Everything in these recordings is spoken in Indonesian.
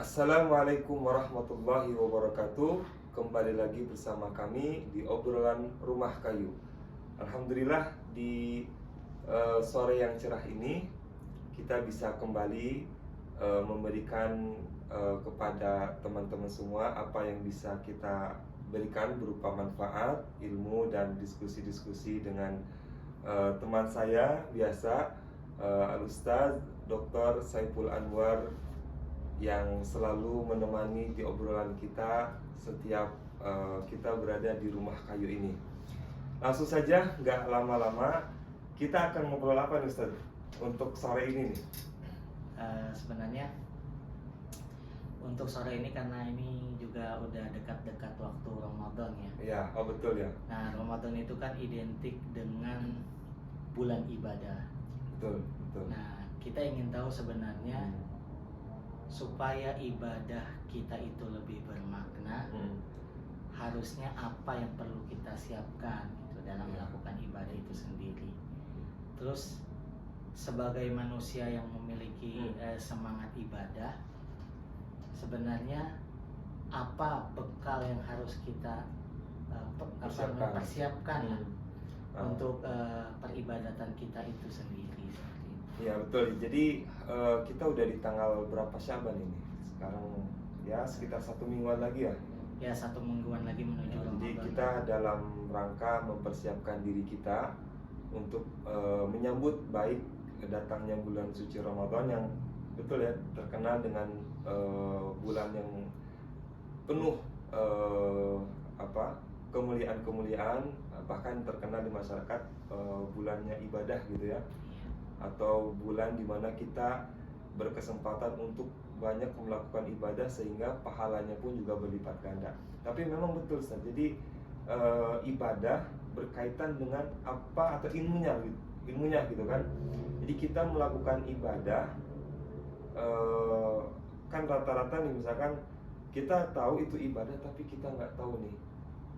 Assalamualaikum warahmatullahi wabarakatuh. Kembali lagi bersama kami di obrolan Rumah Kayu. Alhamdulillah di sore yang cerah ini kita bisa kembali memberikan kepada teman-teman semua apa yang bisa kita berikan berupa manfaat, ilmu dan diskusi-diskusi dengan teman saya biasa, Al-Ustaz Dr. Saiful Anwar, yang selalu menemani di obrolan kita setiap kita berada di Rumah Kayu ini. Langsung saja, nggak lama-lama, kita akan ngobrol apa nih Ustaz untuk sore ini nih? Sebenarnya untuk sore ini karena ini juga udah dekat-dekat waktu Ramadan ya. Iya, oh betul ya. Nah, Ramadan itu kan identik dengan bulan ibadah. Betul, betul. Nah, kita ingin tahu sebenarnya supaya ibadah kita itu lebih bermakna, harusnya apa yang perlu kita siapkan gitu dalam melakukan ibadah itu sendiri. Terus sebagai manusia yang memiliki semangat ibadah, sebenarnya apa bekal yang harus kita persiapkan untuk peribadatan kita itu sendiri. Iya betul. Jadi kita udah di tanggal berapa Syaban ini? Sekarang ya sekitar 1 mingguan lagi ya. Ya, 1 mingguan lagi menuju Ramadan. Jadi kita dalam rangka mempersiapkan diri kita untuk menyambut baik datangnya bulan suci Ramadan yang betul ya terkenal dengan bulan yang penuh kemuliaan, bahkan terkenal di masyarakat bulannya ibadah gitu ya, atau bulan dimana kita berkesempatan untuk banyak melakukan ibadah sehingga pahalanya pun juga berlipat ganda. Tapi memang betul Ustaz, jadi ibadah berkaitan dengan apa atau ilmunya gitu kan. Jadi kita melakukan ibadah kan rata-rata nih misalkan kita tahu itu ibadah tapi kita nggak tahu nih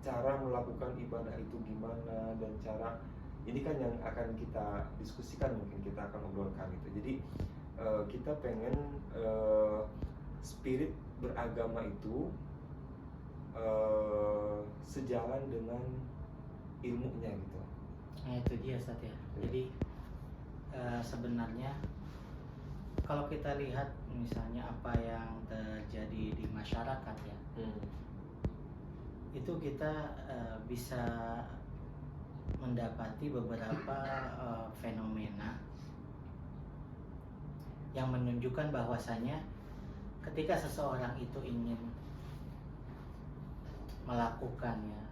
cara melakukan ibadah itu gimana, dan cara ini kan yang akan kita diskusikan, mungkin kita akan obrolkan gitu. Jadi kita pengen spirit beragama itu sejalan dengan ilmunya gitu. Nah itu dia Ustaz ya. Jadi sebenarnya kalau kita lihat misalnya apa yang terjadi di masyarakat ya, itu kita bisa mendapati beberapa fenomena yang menunjukkan bahwasanya ketika seseorang itu ingin melakukannya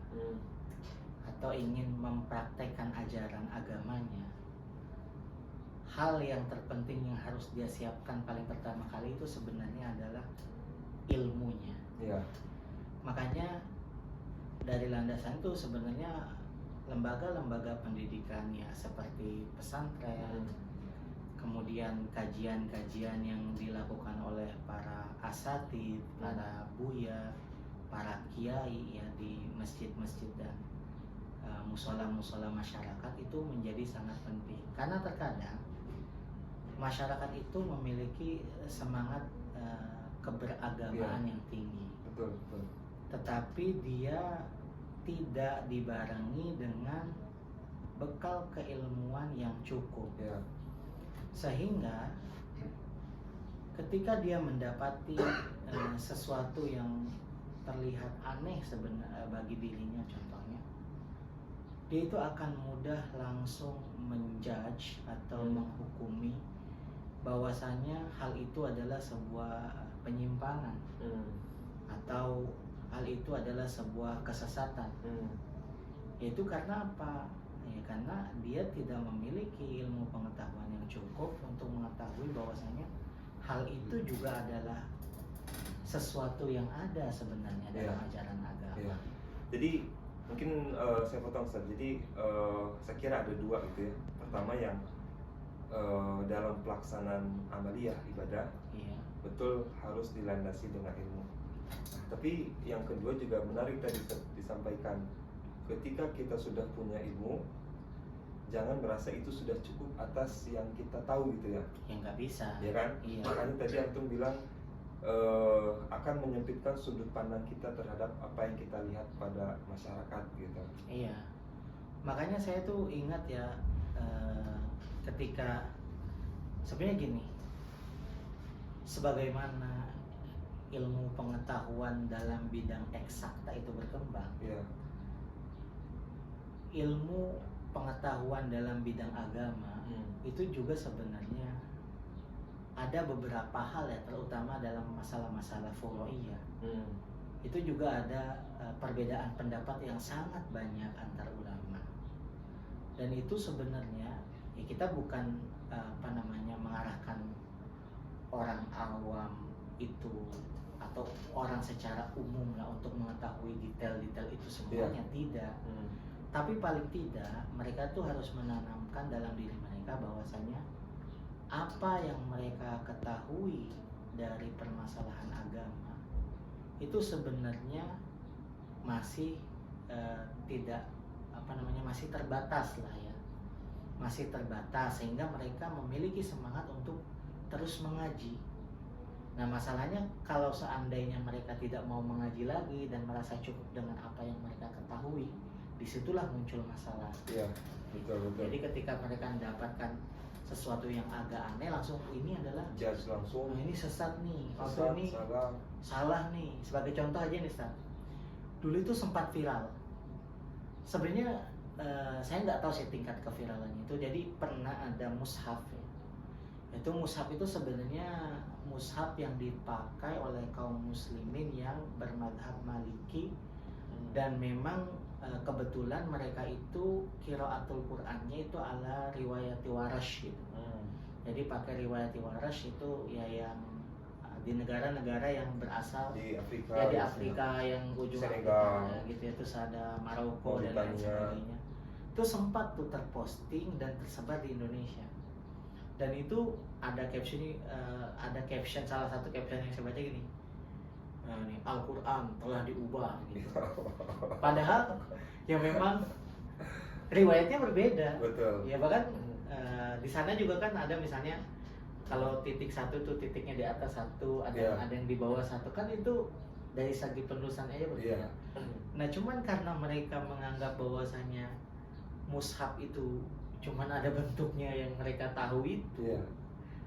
atau ingin mempraktekkan ajaran agamanya, hal yang terpenting yang harus dia siapkan paling pertama kali itu sebenarnya adalah ilmunya. Iya. Makanya dari landasan itu sebenarnya lembaga-lembaga pendidikan ya seperti pesantren, kemudian kajian-kajian yang dilakukan oleh para asatidz, para buya, para kiai ya di masjid-masjid dan musola-musola masyarakat itu menjadi sangat penting. Karena terkadang masyarakat itu memiliki semangat keberagamaan yang tinggi. Betul, betul. Tetapi dia tidak dibarengi dengan bekal keilmuan yang cukup. Ya. Sehingga ketika dia mendapati sesuatu yang terlihat aneh sebenarnya bagi dirinya, contohnya, dia itu akan mudah langsung menjudge atau menghukumi bahwasanya hal itu adalah sebuah penyimpangan atau hal itu adalah sebuah kesesatan. Yaitu karena apa? Ya karena dia tidak memiliki ilmu pengetahuan yang cukup untuk mengetahui bahwasanya hal itu juga adalah sesuatu yang ada sebenarnya dalam ajaran agama. Ya. Jadi mungkin saya potong Ustaz. Jadi saya kira ada dua gitu ya. Pertama yang dalam pelaksanaan amaliyah ibadah, betul harus dilandasi dengan ilmu. Tapi yang kedua juga menarik tadi disampaikan, ketika kita sudah punya ilmu, jangan merasa itu sudah cukup atas yang kita tahu gitu ya. Ya nggak bisa. Ya kan? Iya. Makanya tadi antum bilang akan menyempitkan sudut pandang kita terhadap apa yang kita lihat pada masyarakat gitu. Iya, makanya saya tuh ingat ya, ketika sebenarnya gini, sebagaimana ilmu pengetahuan dalam bidang eksakta itu berkembang, Iya. ilmu pengetahuan dalam bidang agama itu juga sebenarnya ada beberapa hal ya, terutama dalam masalah-masalah furo'iyah. Itu juga ada perbedaan pendapat yang sangat banyak antar ulama. Dan itu sebenarnya ya kita bukan mengarahkan orang awam itu atau orang secara umum lah untuk mengetahui detail-detail itu semuanya, tidak. Tapi paling tidak mereka tuh harus menanamkan dalam diri mereka bahwasanya apa yang mereka ketahui dari permasalahan agama itu sebenarnya masih tidak masih terbatas lah ya, masih terbatas, sehingga mereka memiliki semangat untuk terus mengaji. Nah masalahnya kalau seandainya mereka tidak mau mengaji lagi dan merasa cukup dengan apa yang mereka ketahui, disitulah muncul masalah. Iya, betul. Jadi ketika mereka mendapatkan sesuatu yang agak aneh, langsung ini adalah Judge langsung. ini sesat nih, Sesat, ini salah nih. Sebagai contoh aja nih Ustaz, dulu itu sempat viral. Sebenarnya saya nggak tahu sih tingkat keviralannya itu. Jadi pernah ada mushaf ya. Itu mushaf itu sebenarnya mushaf yang dipakai oleh kaum muslimin yang bermadhab Maliki, dan memang kebetulan mereka itu qiraatul Qur'annya itu ala riwayati Warash gitu. Jadi pakai riwayati Warash itu ya yang di negara-negara yang berasal di Afrika, ya di Afrika yang ujung Senegal, Afrika gitu ya, terus ada Maroko dan lain sebagainya. Itu sempat tuh terposting dan tersebar di Indonesia. Dan itu ada caption, salah satu caption yang saya baca gini, nih, Al-Quran telah diubah gitu. Padahal ya memang riwayatnya berbeda. Betul. Ya bahkan di sana juga kan ada misalnya kalau titik satu tuh titiknya di atas satu, ada yang di bawah satu, kan itu dari segi penulisan aja berbeda. Nah cuman karena mereka menganggap bahwasanya mushaf itu cuman ada bentuknya yang mereka tahu itu,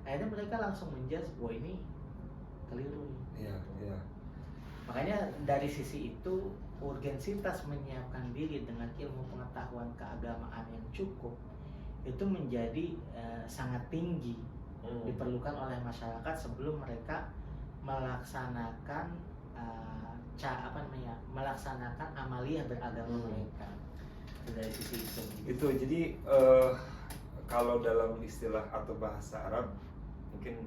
akhirnya mereka langsung menjudge, wah ini keliru nih. Makanya dari sisi itu urgensitas menyiapkan diri dengan ilmu pengetahuan keagamaan yang cukup itu menjadi sangat tinggi diperlukan oleh masyarakat sebelum mereka melaksanakan melaksanakan amaliyah beragama mereka. Dari sisi itu. Jadi kalau dalam istilah atau bahasa Arab mungkin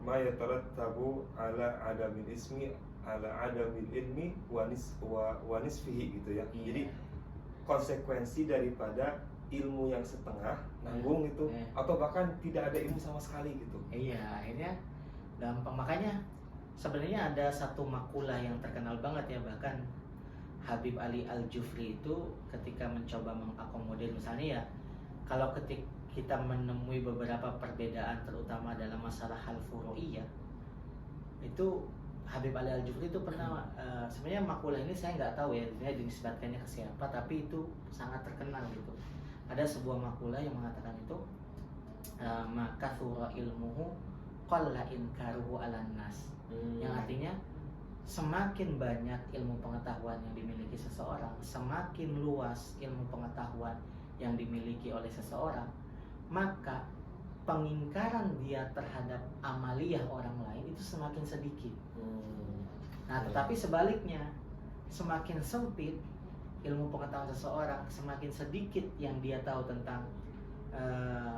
ma yatarattabu ala adamil ismi ala adamil ilmi wa nisfihi gitu ya. Jadi konsekuensi daripada ilmu yang setengah nanggung itu atau bahkan tidak ada ilmu sama sekali gitu. Iya, akhirnya gampang. Makanya sebenarnya ada satu makalah yang terkenal banget ya, bahkan Habib Ali Al-Jufri itu ketika mencoba mengakomodir misalnya ya, kalau ketika kita menemui beberapa perbedaan terutama dalam masalah hal furo'iyah, itu Habib Ali Al-Jufri itu pernah sebenarnya makalah ini saya nggak tahu ya dinisbatkannya ke siapa, tapi itu sangat terkenal gitu. Ada sebuah makalah yang mengatakan itu maka thura ilmuhu qalla inkaruhu 'alan nas, yang artinya semakin banyak ilmu pengetahuan yang dimiliki seseorang, semakin luas ilmu pengetahuan yang dimiliki oleh seseorang, maka pengingkaran dia terhadap amaliyah orang lain itu semakin sedikit. Nah, tetapi sebaliknya, semakin sempit ilmu pengetahuan seseorang, semakin sedikit yang dia tahu tentang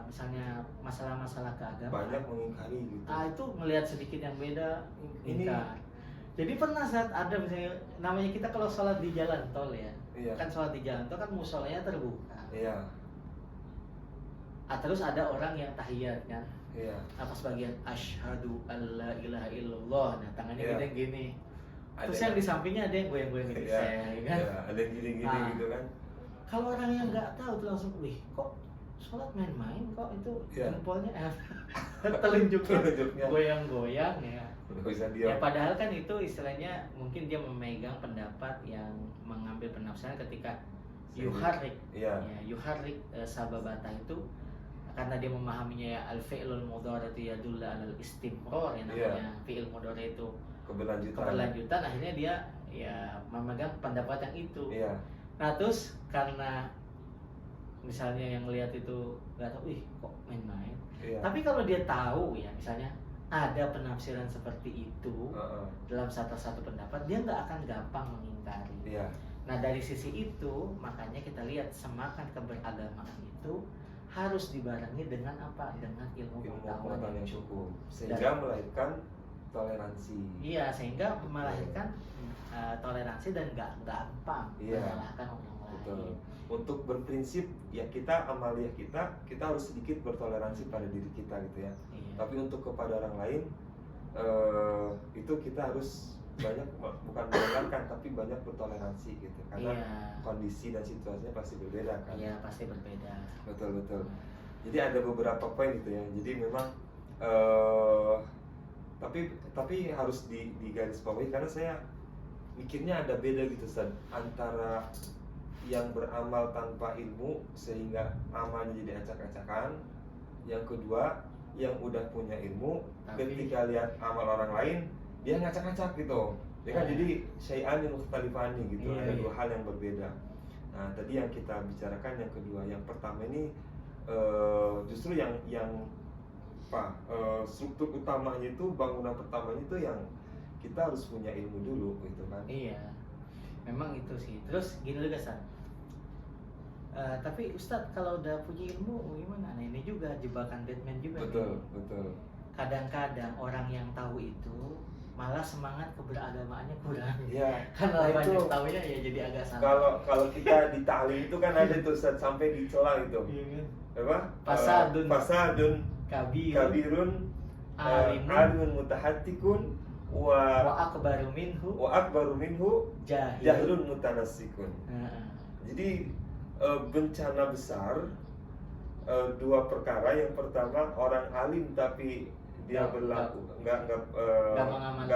misalnya masalah-masalah keagamaan, banyak mengingkari gitu. Itu melihat sedikit yang beda, ingkar. Jadi pernah saat ada misalnya, namanya kita kalau sholat di jalan tol ya, kan sholat di jalan tol kan musolanya terbuka. Terus ada orang yang tahiyat kan, apa sebagian asyhadu alla ilaha illallah, nah tangannya gini. Terus yang di sampingnya ada yang goyang-goyang gitu, kan? Ada yang gini-gini gitu kan. Kalau orang yang nggak tahu tuh langsung, wih kok sholat main-main kok itu Iya. jempolnya telunjuknya Telunjuknya. goyang-goyang ya. Nggak bisa Ya diam. padahal kan itu istilahnya mungkin dia memegang pendapat yang mengambil penafsiran ketika yuharrik Iya. ya yuharrik sababata itu karena dia memahaminya ya al-fi'lul mudhari itu yadulla alal istimrar ya namanya fi'il mudhari itu keberlanjutan akhirnya dia ya memegang pendapat yang itu. Iya. Nah terus karena misalnya yang lihat itu nggak tahu, ih kok main-main. Iya. Tapi kalau dia tahu ya misalnya ada penafsiran seperti itu Heeh. dalam satu pendapat, dia nggak akan gampang mengingkari. Iya. Nah dari sisi itu makanya kita lihat semakan keberagamaan itu harus dibarengi dengan apa? Dengan ilmu pengetahuan yang cukup. Sehingga melahirkan toleransi. Iya, sehingga melahirkan toleransi dan nggak gampang Iya. menyalahkan orang Betul. lain. Untuk berprinsip ya kita amaliyah kita harus sedikit bertoleransi pada diri kita gitu ya. Iya. Tapi untuk kepada orang lain itu kita harus banyak bukan melanggarkan tapi banyak bertoleransi gitu karena Iya. kondisi dan situasinya pasti berbeda kan. Iya pasti berbeda. Betul. Jadi ada beberapa poin gitu ya. Jadi memang tapi harus digarisbawahi karena saya mikirnya ada beda gitu Ustaz antara yang beramal tanpa ilmu sehingga amalnya jadi acak-acakan. Yang kedua, yang udah punya ilmu ketika lihat amal orang lain dia ngacak-ngacak gitu. Ya kan jadi syai'an mukhtalifani gitu. Iya, Ada iya. dua hal yang berbeda. Nah, tadi yang kita bicarakan yang kedua, yang pertama ini justru yang struktur utamanya itu bangunan pertamanya itu yang kita harus punya ilmu dulu gitu kan. Iya, memang itu sih. Terus gini juga San. Tapi Ustadz kalau udah punya ilmu gimana? Nah ini juga jebakan Deadman juga. Betul. Kadang-kadang orang yang tahu itu malah semangat keberagamaannya kurang. Iya. Karena Nah, banyak itu tahunya ya jadi agak salah. kalau kita di ta'lim itu kan ada tuh Ustaz, sampai dicela gitu. Iya kan? Apa? Fasadun kabirun alimun alimun mutahattikun wa wa akbaru minhu jahlun jahilun. mutanassikun. Heeh. Jadi bencana besar dua perkara. Yang pertama orang alim tapi dia nggak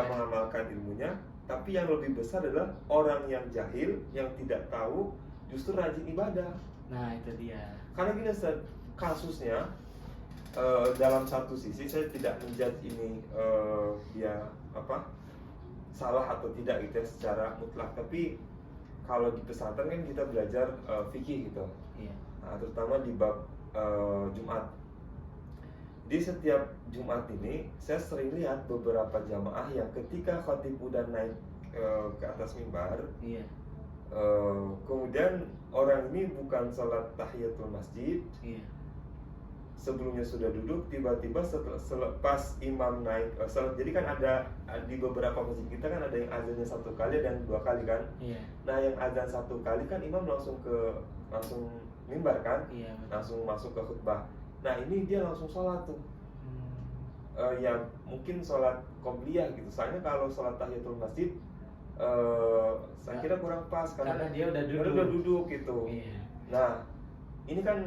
mengamalkan ilmunya. Tapi yang lebih besar adalah orang yang jahil yang tidak tahu justru rajin ibadah. Nah itu dia. Karena gini Ustaz, kasusnya dalam satu sisi saya tidak menjudge ini dia salah atau tidak gitu ya secara mutlak, tapi kalau di pesantren kan kita belajar fikih gitu. Iya. Nah, terutama di bab Jumat. Di setiap Jumat ini saya sering lihat beberapa jamaah yang ketika khatib udah naik ke atas mimbar, Iya. kemudian orang ini bukan sholat tahiyatul masjid, Iya. sebelumnya sudah duduk, tiba-tiba selepas imam naik salat. Jadi kan ada di beberapa masjid kita kan ada yang azannya 1 kali dan 2 kali kan. Iya. Nah yang azan 1 kali kan imam langsung mimbar kan, Iya. Betul. langsung masuk ke khutbah. Nah ini dia langsung sholat tuh. Ya mungkin sholat qobliyah gitu. Soalnya kalau sholat tahiyatul masjid saya kira kurang pas Karena dia udah duduk gitu. Iya. Nah ini kan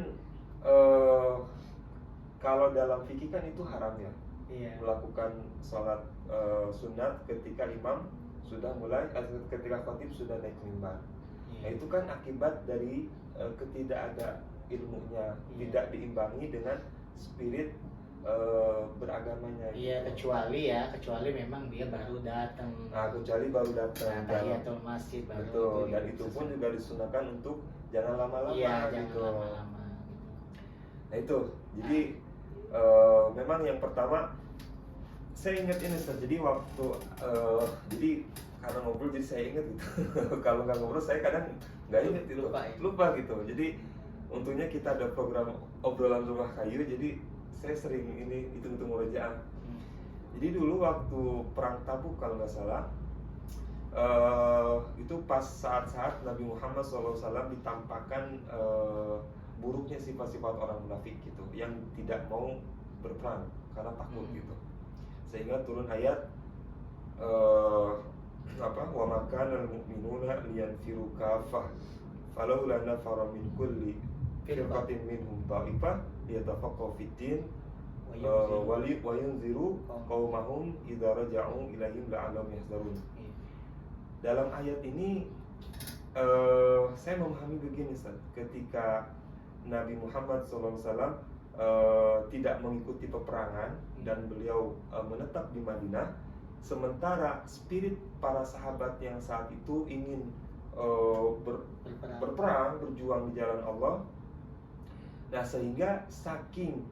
kalau dalam fikih kan itu haram ya, Iya. melakukan sholat sunat ketika imam sudah mulai ketika khatib sudah naik mimbar. Nah Iya. itu kan akibat dari ketidakada ilmunya, Iya. tidak diimbangi dengan spirit beragamanya. Iya, gitu. kecuali memang dia baru datang. Nah kecuali baru datang. Tahiyatul masjid baru. Betul. itu Dan ya, itu pun sesuai. juga disunahkan untuk jangan lama-lama. Iya, jangan gitu. lama-lama. Nah itu, jadi memang yang pertama saya ingat ini Ustaz. Jadi waktu jadi karena ngobrol jadi saya ingat gitu. Kalau nggak ngobrol saya kadang nggak ingat itu, lupa gitu. Jadi untungnya kita ada program obrolan rumah kayu. Jadi saya sering ini hitung murojaah. Jadi dulu waktu perang Tabuk kalau nggak salah, itu pas saat-saat Nabi Muhammad SAW ditampakkan buruknya sifat-sifat orang munafik gitu, yang tidak mau berperang karena takut gitu. Sehingga turun ayat wa makana al-mu'minuna liyanfiru kafah falaula nafara min kulli firqatin minhum ta'ifah liyatafaqqahu fid-din wa yunziru qaumahum idza raja'u ilaihim la'allahum yahzarun. Dalam ayat ini saya memahami begini, Ustaz. Ketika Nabi Muhammad SAW tidak mengikuti peperangan dan beliau menetap di Madinah, sementara spirit para sahabat yang saat itu ingin berperang, berjuang di jalan Allah. Nah, sehingga saking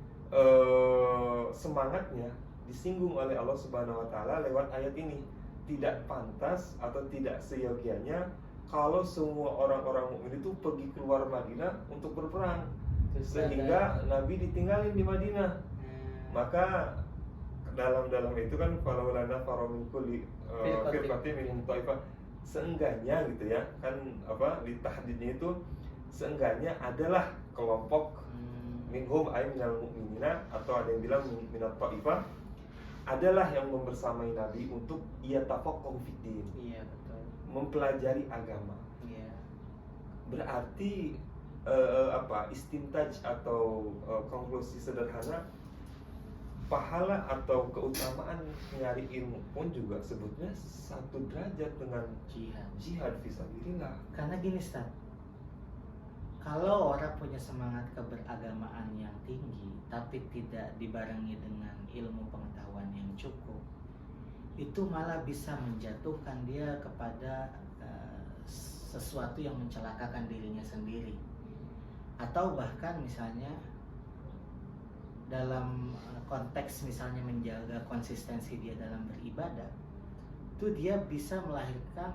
semangatnya disinggung oleh Allah Subhanahu wa taala lewat ayat ini. Tidak pantas atau tidak seyogianya kalau semua orang-orang mukmin itu pergi keluar Madinah untuk berperang, sehingga Nabi ditinggalin di Madinah. Maka dalam itu kan kalau lana faromin kulli firqatin minhum ta'ifah, seenggaknya gitu ya kan, di tahdidnya itu seenggaknya adalah kelompok minhum ay minal mu'minina, atau ada yang bilang minat ta'ifah, adalah yang membersamai Nabi untuk ia tafaqquh fiddin. Iya, betul. Mempelajari agama. Iya. Berarti istintaj atau konklusi sederhana, pahala atau keutamaan nyari ilmu pun juga sebetulnya satu derajat dengan jihad fisabilillah. Karena gini, Ustaz, kalau orang punya semangat keberagamaan yang tinggi tapi tidak dibarengi dengan ilmu pengetahuan yang cukup, itu malah bisa menjatuhkan dia kepada sesuatu yang mencelakakan dirinya sendiri. Atau bahkan misalnya dalam konteks misalnya menjaga konsistensi dia dalam beribadah, itu dia bisa melahirkan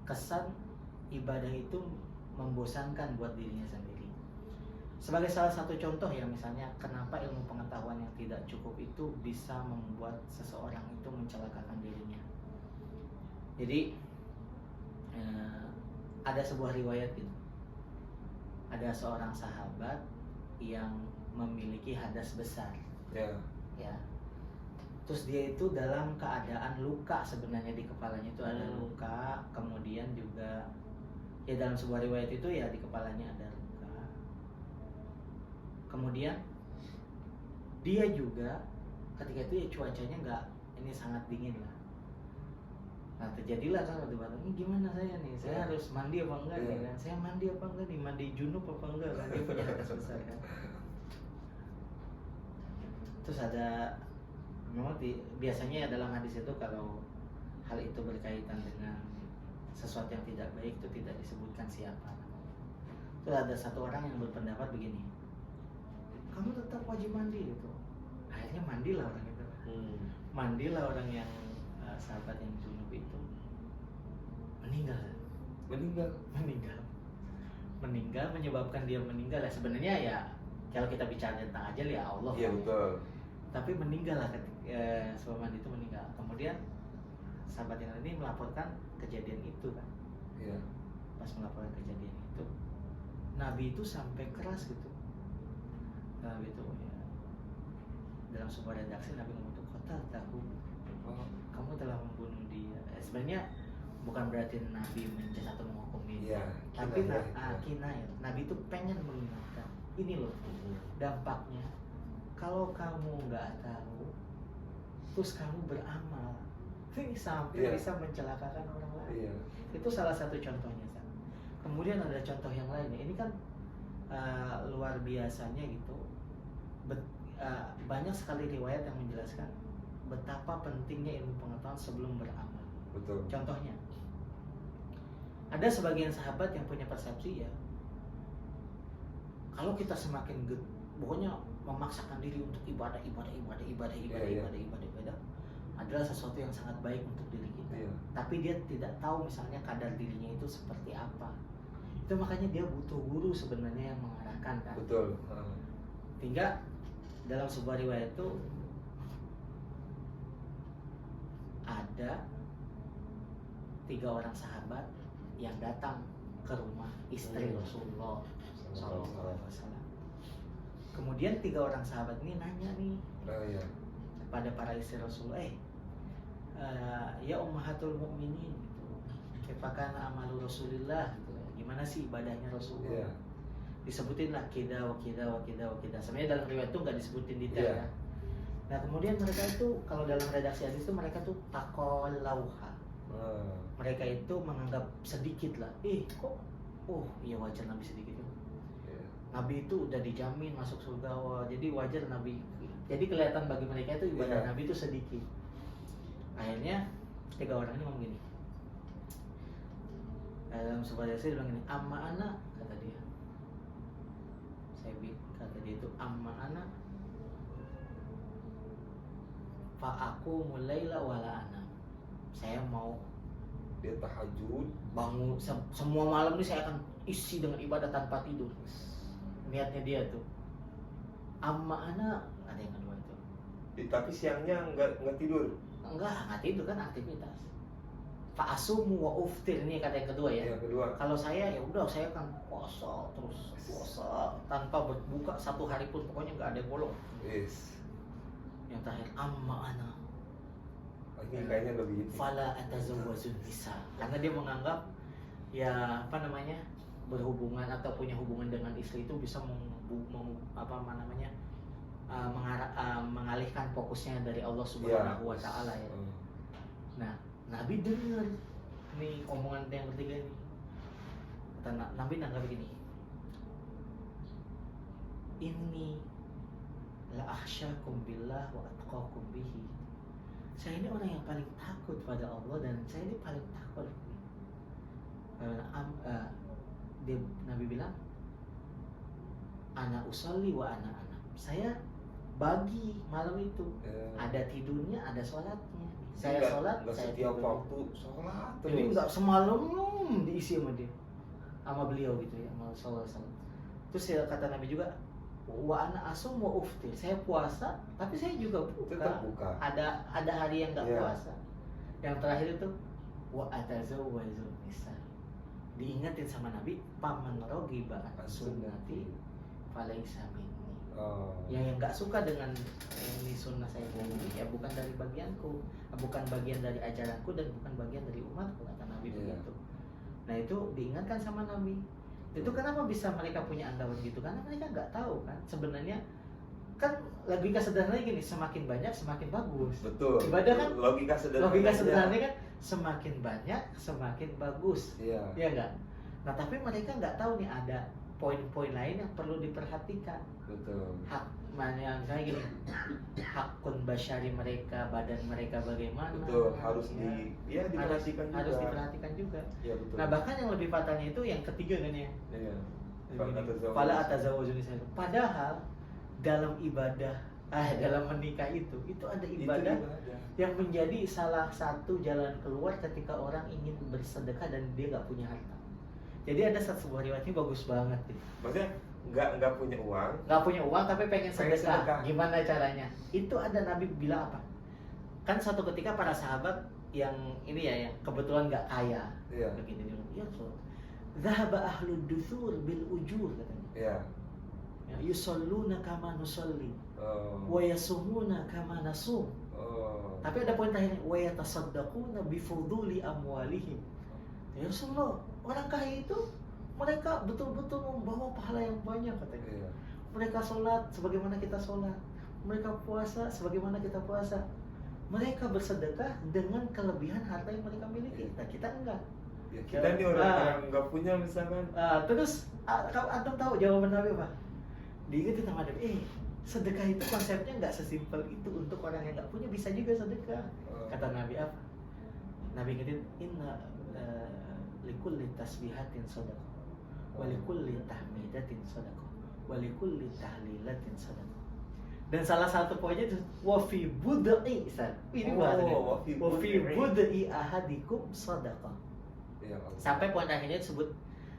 kesan ibadah itu membosankan buat dirinya sendiri. Sebagai salah satu contoh ya, misalnya kenapa ilmu pengetahuan yang tidak cukup itu bisa membuat seseorang itu mencelakakan dirinya. Jadi ada sebuah riwayat gitu, ada seorang sahabat yang memiliki hadas besar, ya. Terus dia itu dalam keadaan luka, sebenarnya di kepalanya itu ada luka, kemudian juga ya dalam sebuah riwayat itu ya di kepalanya ada luka. Kemudian dia juga ketika itu ya cuacanya ini sangat dingin lah. Nah terjadilah kan debat, ini gimana saya nih, saya harus mandi apa enggak nih kan, saya mandi apa enggak nih, mandi junub apa enggak kan, dia punya hadas besar kan. Terus ada memang biasanya dalam hadis itu kalau hal itu berkaitan dengan sesuatu yang tidak baik itu tidak disebutkan siapa. Terus ada satu orang yang berpendapat begini, kamu tetap wajib mandi gitu. Akhirnya mandilah orang itu. Mandilah orang yang sahabat yang junub itu, meninggal menyebabkan dia meninggal ya. Sebenarnya ya kalau kita bicara tentang ajal ya Allah. Iya betul. Tapi meninggal lah ketika sahabat itu meninggal. Kemudian sahabat yang ini melaporkan kejadian itu kan. Iya. Pas melaporkan kejadian itu, Nabi itu sampai keras gitu. Nabi itu ya, dalam sebuah redaksi Nabi ngomong tuh, kota tahu, kamu telah membunuh dia. Sebenarnya bukan berarti Nabi menjudge atau menghukumi dia, tapi kinayah. Nabi itu pengen mengingatkan, ini loh dampaknya. Kalau kamu nggak tahu, terus kamu beramal, sampai bisa mencelakakan orang lain. Itu salah satu contohnya. Kemudian ada contoh yang lainnya. Ini kan luar biasanya gitu. Banyak sekali riwayat yang menjelaskan betapa pentingnya ilmu pengetahuan sebelum beramal. Betul. Contohnya, ada sebagian sahabat yang punya persepsi ya, kalau kita semakin pokoknya memaksakan diri untuk ibadah adalah sesuatu yang sangat baik untuk diri kita. Tapi dia tidak tahu misalnya kadar dirinya itu seperti apa. Itu makanya dia butuh guru sebenarnya yang mengarahkan kan. Betul. Hingga dalam sebuah riwayat itu ada 3 orang sahabat yang datang ke rumah istri Rasulullah SAW. Kemudian 3 orang sahabat ini nanya nih kepada para istri Rasulullah, ya ummahatul mukminin gitu, kaifa kana amalu Rasulillah gitu, gimana sih ibadahnya Rasulullah? disebutin lah kida wa kida wa kida wa kida. Sebenarnya dalam riwayat itu nggak disebutin detail Iya. ya. Nah kemudian mereka itu kalau dalam redaksi hadis itu mereka tuh takol lauha. Mereka itu menganggap sedikit lah. Kok? Oh iya wajar Nabi sedikit. Iya. Nabi itu udah dijamin masuk surga. Wah, jadi wajar Nabi. Jadi kelihatan bagi mereka itu ibadah Iya. Nabi itu sedikit. Akhirnya 3 orang ini ngomong gini. Dalam sebuah hadis dia bilang gini, amma ana, kata dia. Kata dia itu amma ana fa aku mulailah wala ana. Saya mau Dia tahajud. bangun semua malam ini saya akan isi dengan ibadah tanpa tidur. Niatnya dia tuh. Amma ana ada yang kedua itu. Tapi siangnya nggak tidur. Enggak tidur kan aktivitas. Fa asumu wa uftir, ini kata yang kedua ya. Yang kedua. Kalau saya ya udah saya akan puasa terus puasa tanpa berbuka 1 hari pun, pokoknya nggak ada yang bolong. Yes. Yang terakhir amma ana Ini kayaknya lebih ini. fala atazawwajun nisa, karena dia menganggap ya apa namanya berhubungan atau punya hubungan dengan istri itu bisa mengalihkan fokusnya dari Allah Subhanahu wa taala ya. Nah, Nabi dengar nih omongan yang ketiga ini. Kata Nabi nanggap begini. Inni la akhsyakum billah wa atqakum bihi. Saya ini orang yang paling takut pada Allah dan saya ini paling takut. Nabi bilang, ana usolli wa ana. Saya bagi malam itu ada tidurnya, ada sholatnya. Saya sholat, saya setiap tidur. waktu sholat terus. Jadi nggak semalam diisi sama dia, sama beliau gitu ya, sama sallallahu. Terus ya, kata Nabi juga, wa ana asum wa uftir. Saya puasa, tapi saya juga Tetap buka. Ada hari yang nggak Iya. puasa. Yang terakhir itu wa atazawwaju nisa. Diingetin sama Nabi, paman rogiba an sunnati falaisa minni. Yang nggak suka dengan ini sunnah saya ini ya bukan dari bagianku, bukan bagian dari ajaranku dan bukan bagian dari umatku, kata Nabi begitu. Nah itu diingatkan sama Nabi. Itu kenapa bisa mereka punya anggapan gitu? Karena mereka nggak tahu kan sebenarnya kan logika sederhananya gini, semakin banyak semakin bagus. Betul. Ibadah kan logika sederhananya kan semakin banyak semakin bagus. Iya. Iya nggak? Nah tapi mereka nggak tahu nih ada poin-poin lain yang perlu diperhatikan. Betul. Hak mana misalnya gini, hakun basyari mereka, badan mereka bagaimana? Betul, harus diperhatikan juga. Harus diperhatikan juga. Iya betul. Nah bahkan yang lebih fatalnya itu yang ketiga kan ya. Iya. Fala atazawwaju nisa. Padahal dalam ibadah, dalam menikah itu ada ibadah yang menjadi salah satu jalan keluar ketika orang ingin bersedekah dan dia nggak punya harta. Jadi ada sebuah riwayat ini bagus banget gitu. Maksudnya nggak punya uang. Nggak punya uang tapi pengen sedekah. sedekah. Gimana caranya? Itu ada Nabi bilang apa? Kan suatu ketika para sahabat yang ini ya yang kebetulan nggak kaya. Iya. Begini dia bilang, "Ya Rasul, dhahaba ahlud duthur bil ujur," katanya. Iya. Ya, yusalluna kama nusalli wa yasumuna kama nasum. Tapi ada poin terakhir, wa yatasaddaquna bi fuduli amwalihim. Ya Rasulullah, orang kaya itu mereka betul-betul membawa pahala yang banyak katanya. Iya. Mereka sholat sebagaimana kita sholat, mereka puasa sebagaimana kita puasa, mereka bersedekah dengan kelebihan harta yang mereka miliki. Nah kita enggak. Ya, kita nih orang nggak punya misalkan. Terus antum tahu jawaban Nabi apa? Diingetin sama Nabi, sedekah itu konsepnya nggak sesimpel itu. Untuk orang yang nggak punya bisa juga sedekah. Kata Nabi apa? Nabi ingetin, inna likulli tasbihatin sadaqah, walikulli tahmidatin sadaqah, walikulli tahlilatin sadaqah. Dan salah satu poinnya itu wafi budai ini bahasanya wafi budai ahadikum sadaqah. Ya, Sampai poin akhirnya disebut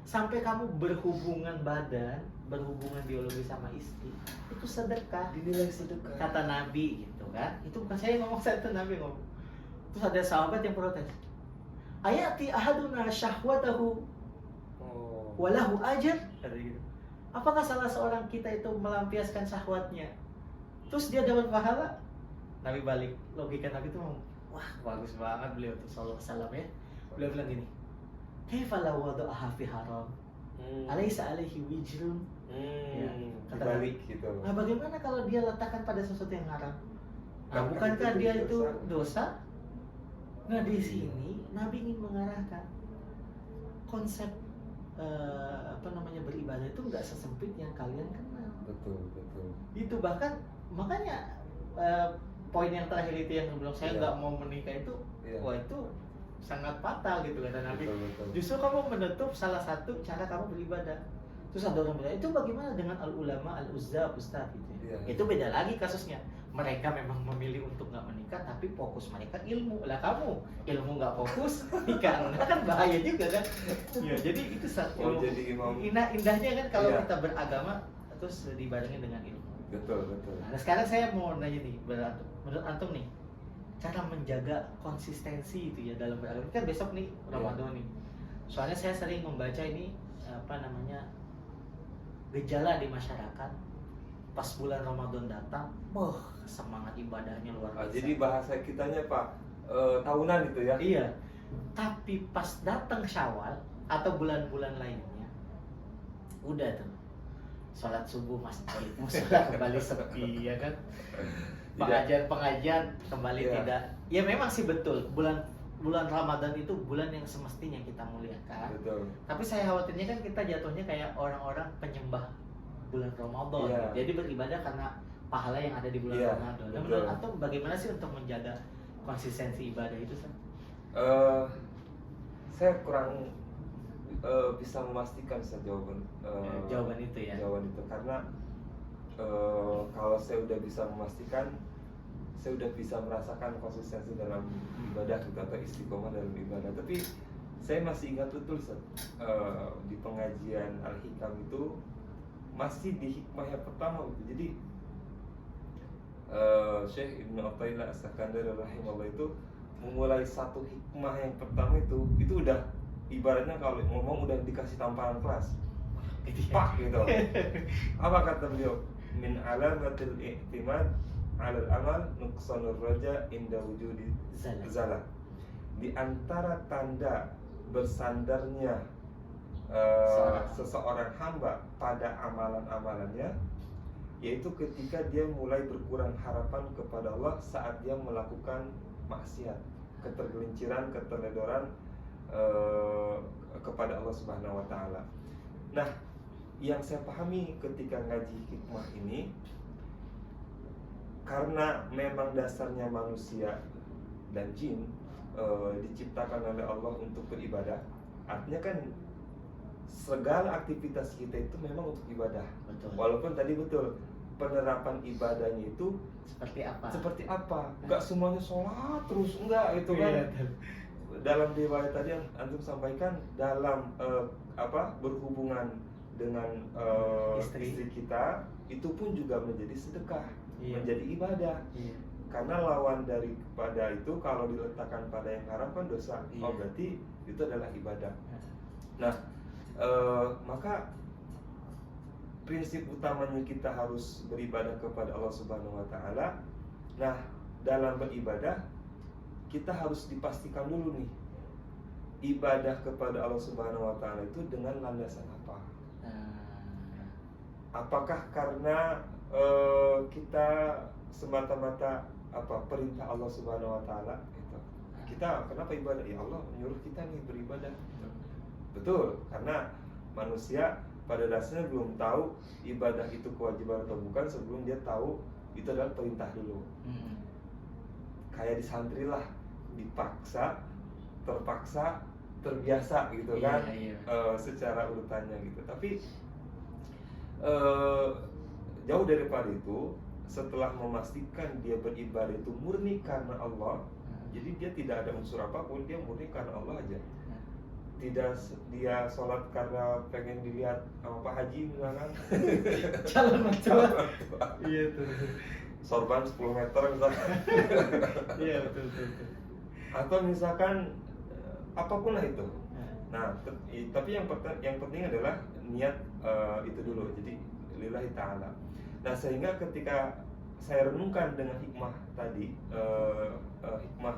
sampai kamu berhubungan badan, berhubungan biologi sama istri itu sedekah. dinilai sedekah. Kata Nabi gitu kan. Itu bukan saya ngomong, saya itu Nabi ngomong. Terus ada sahabat yang protes. Ayati ahaduna syahwatahu walahu ajr, kata gitu. Apakah salah seorang kita itu melampiaskan syahwatnya terus dia dapat pahala? Nabi balik, logika Nabi itu wah bagus banget beliau tuh sallallahu alaihi wasallam ya. Beliau bilang gini, kaifa law wada'aha fi haram Alaisa alaihi wijrun. Ya, kata dibalik gitu. Nah, bagaimana kalau dia letakkan pada sesuatu yang haram? Nah, Kan bukankah itu dia dosa. itu dosa? Nah, di sini Nabi ingin mengarahkan konsep beribadah itu nggak sesempit yang kalian kenal. Betul, betul. Itu bahkan makanya poin yang terakhir itu yang bilang saya Iya. nggak mau menikah itu, Iya. wah itu sangat fatal gitu kata Nabi. Betul, betul. Justru kamu menutup salah satu cara kamu beribadah. Terus ada orang bilang, itu bagaimana dengan al-ulama, al-uzza, ustaz gitu ya. Iya. Itu beda lagi kasusnya. Mereka memang memilih untuk nggak menikah, tapi fokus mereka ilmu. Lah kamu ilmu nggak fokus, nikah enggak, kan bahaya juga kan. Ya, jadi itu satu. Oh, jadi imam. Indahnya kan kalau Iya. kita beragama terus dibarengin dengan ilmu. Betul, betul. Nah, sekarang saya mau nanya nih, menurut antum nih, cara menjaga konsistensi itu ya dalam beragama. Kan besok nih Ramadan nih. Soalnya saya sering membaca ini gejala di masyarakat pas bulan Ramadan datang, semangat ibadahnya luar biasa. Jadi bahasa kitanya Pak, tahunan itu ya. Iya. Tapi pas datang Syawal atau bulan-bulan lainnya, udah tuh sholat subuh masjid, musola kembali sepi, ya kan? Pengajian kembali Iya. tidak. Ya memang sih betul, bulan Ramadan itu bulan yang semestinya kita muliakan. Betul. Tapi saya khawatirnya kan kita jatuhnya kayak orang-orang penyembah bulan Ramadan. Iya. Jadi beribadah karena pahala yang ada di bulan Iya, Ramadan. Nah, betul. menurut antum bagaimana sih untuk menjaga konsistensi ibadah itu, San? Saya kurang bisa memastikan jawaban Jawaban itu ya. jawaban itu karena kalau saya udah bisa memastikan, saya udah bisa merasakan konsistensi dalam ibadah gitu, atau istiqomah dalam ibadah. Tapi saya masih ingat betul Ustaz, di pengajian Al-Hikam itu masih di hikmah yang pertama gitu. Jadi Syekh Ibnu Athaillah As-Sakandari rahimahullah itu memulai satu hikmah yang pertama itu udah ibaratnya kalau ngomong udah dikasih tamparan kelas, pak gitu. Apa kata beliau? Min alamatil i'timad 'alal amal nuqsanur raja inda wujudi zalal. Di antara tanda bersandarnya seseorang hamba pada amalan-amalannya, yaitu ketika dia mulai berkurang harapan kepada Allah saat dia melakukan maksiat, ketergelinciran, keteledoran kepada Allah Subhanahu wa taala. Nah, yang saya pahami ketika ngaji hikmah ini, karena memang dasarnya manusia dan jin diciptakan oleh Allah untuk beribadah. Artinya kan segala aktivitas kita itu memang untuk ibadah. Betul. Walaupun tadi betul penerapan ibadahnya itu Seperti apa? Enggak semuanya sholat terus, enggak itu kan. Iya. Dalam riwayat tadi yang antum sampaikan, dalam berhubungan dengan istri kita, itu pun juga menjadi sedekah, Iya. menjadi ibadah. Iya. Karena lawan daripada itu kalau diletakkan pada yang haram kan dosa. Iya. Oh, berarti itu adalah ibadah. Nah, maka prinsip utamanya kita harus beribadah kepada Allah Subhanahu wa taala. Nah, dalam beribadah kita harus dipastikan dulu nih, ibadah kepada Allah Subhanahu wa taala itu dengan landasan apa? Apakah karena kita semata-mata perintah Allah Subhanahu wa taala gitu. Kita kenapa ibadah? Ya Allah menyuruh kita nih beribadah. Betul, karena manusia pada dasarnya belum tahu ibadah itu kewajiban atau bukan sebelum dia tahu itu adalah perintah dulu. Kayak di santri lah, dipaksa, terpaksa, terbiasa gitu kan. Iya. Secara urutannya gitu. Tapi jauh daripada itu, setelah memastikan dia beribadah itu murni karena Allah, jadi dia tidak ada unsur apapun, dia murni karena Allah aja. Tidak dia sholat karena pengen dilihat sama Pak Haji misalkan. Calon mertua. Iya tuh. Sorban 10 meter misalkan. Iya betul. Atau misalkan apapun lah itu. Nah, tapi yang penting adalah niat itu dulu. Jadi lillahi ta'ala. Nah, sehingga ketika saya renungkan dengan hikmah tadi, hikmah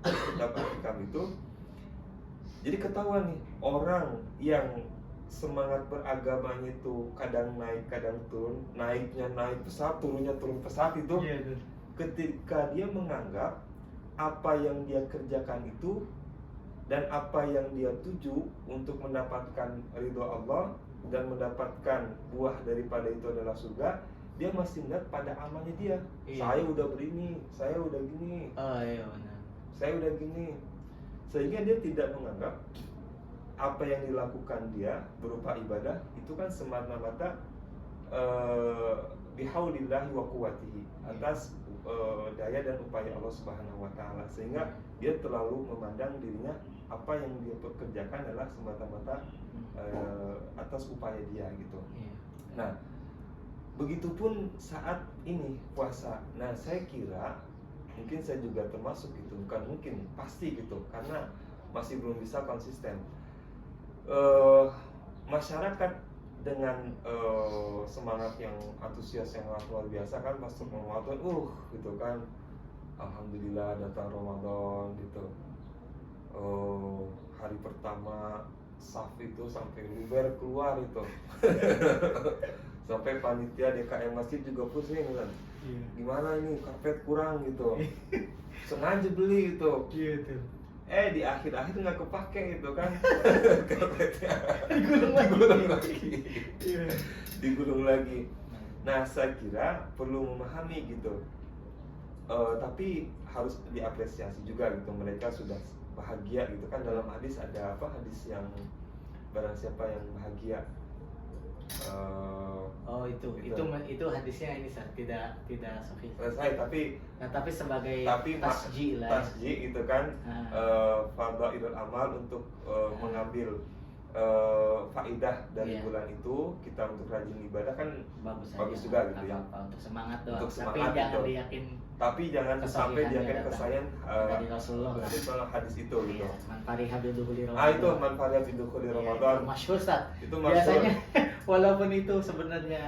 kitab Al-Hikam itu, jadi ketahuan nih, orang yang semangat beragamanya itu kadang naik kadang turun, naiknya naik pesat, turunnya turun pesat itu. Iya, betul. Ketika dia menganggap apa yang dia kerjakan itu dan apa yang dia tuju untuk mendapatkan ridho Allah dan mendapatkan buah daripada itu adalah surga, dia masih melihat pada amalnya dia. Iya. Saya udah berini, saya udah gini, Oh iya benar. saya udah gini, sehingga dia tidak menganggap apa yang dilakukan dia berupa ibadah itu kan semata-mata bihaulillahi wa quwwatihi, atas daya dan upaya Allah Subhanahu wa taala, sehingga dia terlalu memandang dirinya apa yang dia pekerjakan adalah semata-mata atas upaya dia gitu. Iya. Nah, begitupun saat ini puasa. Nah, saya kira mungkin saya juga termasuk gitu, bukan mungkin, pasti gitu, karena masih belum bisa konsisten. Masyarakat dengan semangat yang antusias yang luar biasa kan masuk Ramadan, gitu kan, alhamdulillah datang Ramadan gitu. Hari pertama saf itu sampai luber keluar itu. Sampai panitia DKM masjid juga pusing kan. Iya. Gimana ini karpet kurang gitu. Sengaja beli gitu. Gitu. Di akhir-akhir nggak kepake gitu kan. Karpetnya Digulung lagi. Iya. digulung lagi. Nah, saya kira perlu memahami gitu. Tapi harus diapresiasi juga gitu, mereka sudah bahagia gitu kan. Dalam hadis ada apa, hadis yang barang siapa yang bahagia, Oh itu hadisnya ini Sar, tidak sahih. selesai, tapi sebagai tapi tasji lah. tasji gitu kan, fadhailul amal untuk mengambil faidah dari Iya. bulan itu, kita untuk rajin ibadah kan Bagus bagus aja, juga gitu ya. apa-apa, untuk semangat doang. Untuk Tapi semangat jangan gitu. diyakin Tapi jangan sampai kesahihannya diakan datang kesayangan dari Rasulullah. soal hadis itu gitu. Iya, man fariha bidukhuli Itu manfaatnya bidukhuli Ramadan. Masyhur Ustaz. Itu maksud. Biasanya walaupun itu sebenarnya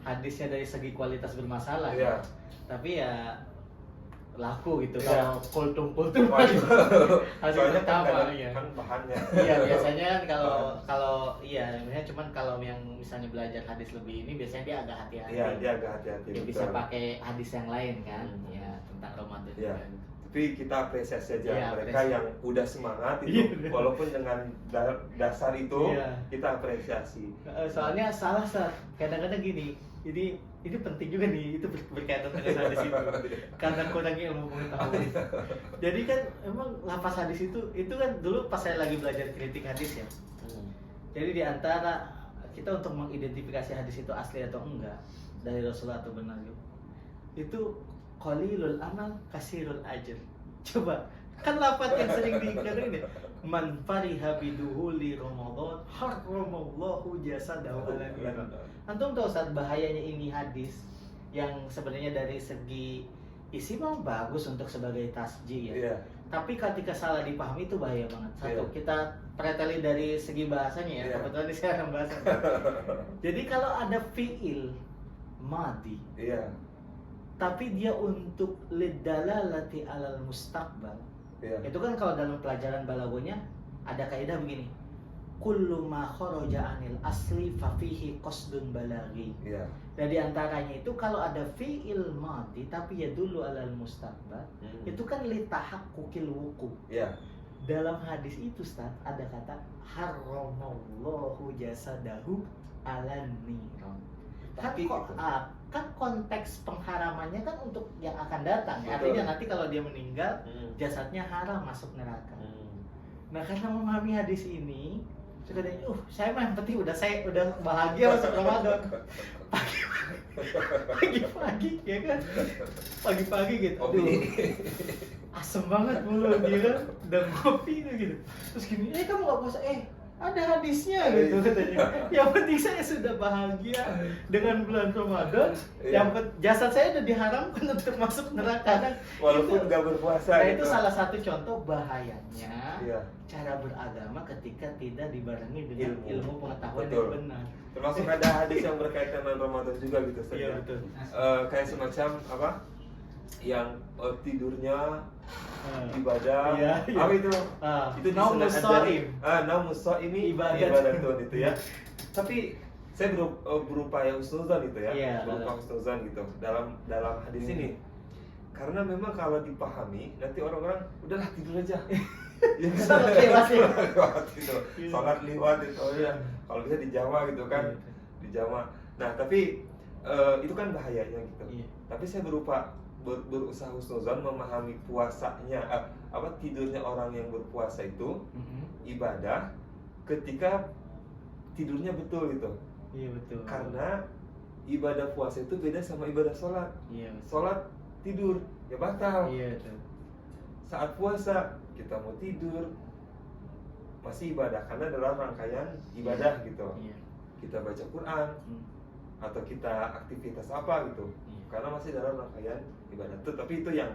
hadisnya dari segi kualitas bermasalah, Iya. tapi ya laku gitu. Iya. Kalau kultum Waduh. hadis Soalnya kan pertama ada- ya. kan bahannya. Iya, biasanya kan kalau iya, misalnya cuman kalau yang misalnya belajar hadis lebih ini biasanya dia agak hati-hati. Iya, dia agak hati-hati. Dia betul. bisa pakai hadis yang lain kan, Hmm. ya tentang Ramadan. Iya. juga. Tapi kita apresiasi aja Iya, mereka apresiasi. yang udah semangat itu, Iya. walaupun dengan dasar itu Iya. kita apresiasi. Soalnya salah Sar, kadang-kadang gini. Jadi ini penting juga nih, itu berkaitan dengan hadis itu. Karena kurang ilmu pengetahuan. Jadi kan emang lapas hadis itu kan dulu pas saya lagi belajar kritik hadis ya. Jadi di antara kita untuk mengidentifikasi hadis itu asli atau enggak dari Rasulullah atau benar itu qalilul amal kasirul ajr. Coba kan lafaz yang sering dikatakan ini, man fariha biduhuli Ramadan haramallahu jasadahu ala nar. Antum tahu saat bahayanya ini hadis yang sebenarnya dari segi isi memang bagus untuk sebagai tasjih ya. Iya. Tapi ketika salah dipahami itu bahaya banget. Satu, Iya. kita preteli dari segi bahasanya ya. Iya. Kebetulan ini saya akan bahas. Jadi kalau ada fiil madi, Iya. tapi dia untuk lidalalati alal mustaqbal. Iya. Itu kan kalau dalam pelajaran balagonya ada kaidah begini. Kullu ma kharaja anil asli fa fihi qasdun balaghi. Iya. Dan di antaranya itu kalau ada fiil madi tapi ya dulu alal mustaqbal, itu kan li tahaqqukil wuqu. Iya. Dalam hadis itu Ustaz ada kata haramallahu jasadahu alan niran. Tapi gitu. Kan konteks pengharamannya kan untuk yang akan datang. Betul. Artinya nanti kalau dia meninggal jasadnya haram masuk neraka. Nah, karena memahami hadis ini, sekadar saya mah yang penting saya udah bahagia masuk Ramadan. Pagi-pagi ya kan. Pagi-pagi gitu. Aduh. Asem banget mulut dia kan, dan kopi gitu. Terus gini, kamu gak puasa? Ada hadisnya gitu katanya. Yang penting saya sudah bahagia dengan bulan Ramadan. Jasad saya udah diharamkan untuk masuk neraka kan. Walaupun nggak berpuasa. Nah gitu. itu salah satu contoh bahayanya Iya. cara beragama ketika tidak dibarengi dengan ilmu pengetahuan Betul. yang benar. Termasuk ada hadis yang berkaitan dengan Ramadan juga gitu. Ustaz, Iya ya. betul. Kayak semacam apa? yang tidurnya ibadah, Iya, iya. apa itu? Itu naumus shaim. Naumus shaim ini ibadatun itu ya. Tapi saya berupaya husnuzan itu ya, Iya, berupa husnuzan gitu dalam hadis ini. Karena memang kalau dipahami nanti orang-orang udahlah tidur aja. Ya, Salat lewat ya. lewat itu, salat lewat itu ya. Kalau bisa dijama gitu kan, dijama. Nah tapi itu kan bahayanya gitu. Iya. Tapi saya berusaha husnuzan memahami puasanya, tidurnya orang yang berpuasa itu ibadah ketika tidurnya betul gitu. Iya betul. Karena ibadah puasa itu beda sama ibadah sholat. Iya betul. Sholat tidur ya batal. Iya betul. Saat puasa kita mau tidur masih ibadah karena dalam rangkaian ibadah gitu. Iya. Kita baca Quran atau kita aktivitas apa gitu. Karena masih dalam rangkaian ibadah itu, tapi itu yang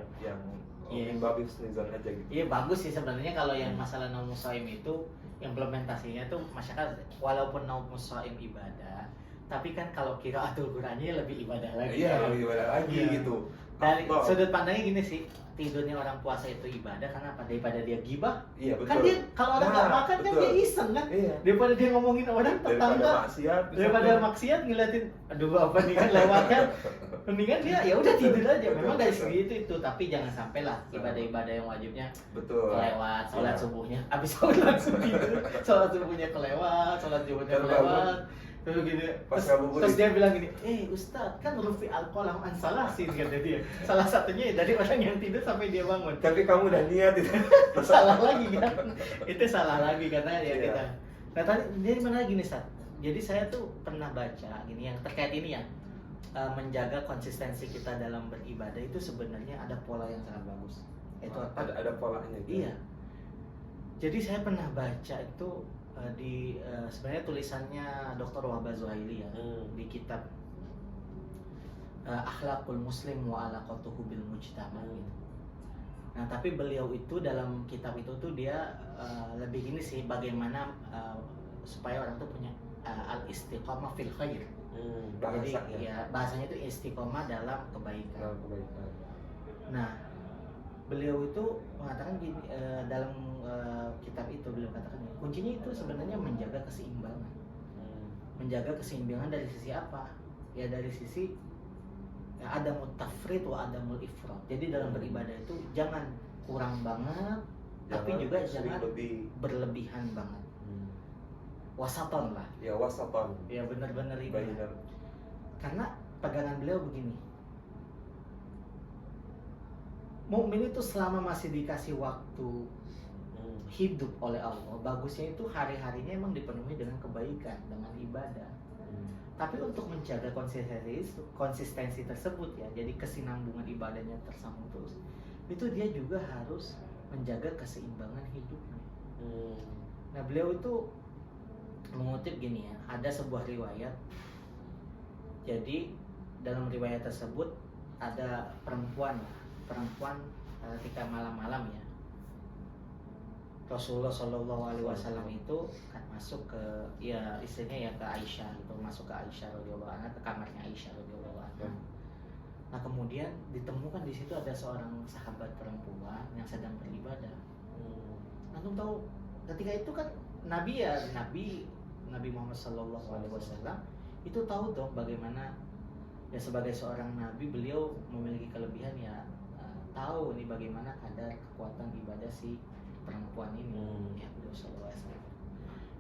babi husnuzan aja gitu. Iya bagus sih sebenarnya kalau yang masalah naumus shaim itu implementasinya tuh masyarakat walaupun naumus shaim ibadah, tapi kan kalau qiraatul Qur'annya lebih ibadah lagi. Iya, lebih ibadah lagi gitu. Dari sudut pandangnya gini sih, tidurnya orang puasa itu ibadah karena apa? Daripada dia gibah. Iya, betul. Kan dia kalau orang nggak makan kan dia iseng kan. Iya. Daripada dia ngomongin orang tetangga. Daripada maksiat ngeliatin aduh apa nih kan lewat kan. Mendingan dia ya udah tidur aja. Memang dari segi itu, tapi jangan sampai lah ibadah-ibadah yang wajibnya kelewat, sholat subuhnya habis sholat langsung tidur, sholat subuhnya kelewat, sholat jumatnya kelewat. Terus gini, terus dia bilang gini, Ustadz, kan rufi al-qalam an salasin kata dia. Salah satunya dari orang yang tidur sampai dia bangun. Tapi kamu udah niat itu. Salah lagi kan? Itu salah lagi karena ya kita. Nah tadi jadi mana gini Ustadz? Jadi saya tuh pernah baca gini yang terkait ini ya, menjaga konsistensi kita dalam beribadah itu sebenarnya ada pola yang sangat bagus. Itu ada polanya itu. Iya. Jadi saya pernah baca itu di sebenarnya tulisannya Dr. Wahbah Zuhaili ya di kitab Akhlaqul Muslim wa Alaqatuhu bil Mujtama gitu. Nah tapi beliau itu dalam kitab itu tuh dia lebih gini sih bagaimana supaya orang tuh punya al-istiqamah fil khair. Bahasanya. Jadi ya bahasanya itu istiqomah dalam kebaikan. Nah beliau itu mengatakan gini, dalam kitab itu beliau katakan kuncinya itu sebenarnya menjaga keseimbangan. Menjaga keseimbangan dari sisi apa? Ya dari sisi ya, ada mutafrid wa ada ifrat. Jadi dalam beribadah itu jangan kurang banget, tapi juga jangan berlebihan banget. Wasaton lah. Ya wasaton. Ya benar-benar ini. Benar. Karena pegangan beliau begini. Mukmin itu selama masih dikasih waktu hidup oleh Allah, bagusnya itu hari-harinya emang dipenuhi dengan kebaikan, dengan ibadah. Tapi untuk menjaga konsistensi tersebut ya, jadi kesinambungan ibadahnya tersambung terus, itu dia juga harus menjaga keseimbangan hidupnya. Nah beliau itu mengutip gini ya, ada sebuah riwayat. Jadi dalam riwayat tersebut ada perempuan ketika malam-malam ya, Rasulullah Shallallahu Alaihi Wasallam itu kan masuk ke ya istrinya ya ke Aisyah gitu, masuk ke Aisyah radhiyallahu anha, ke kamarnya Aisyah radhiyallahu anha. Nah kemudian ditemukan di situ ada seorang sahabat perempuan yang sedang beribadah. Antum tahu ketika itu kan Nabi Muhammad Shallallahu Alaihi Wasallam itu tahu dong bagaimana ya sebagai seorang nabi beliau memiliki kelebihan ya, tahu nih bagaimana kadar kekuatan ibadah si perempuan ini ya beliau Shallallahu Alaihi Wasallam.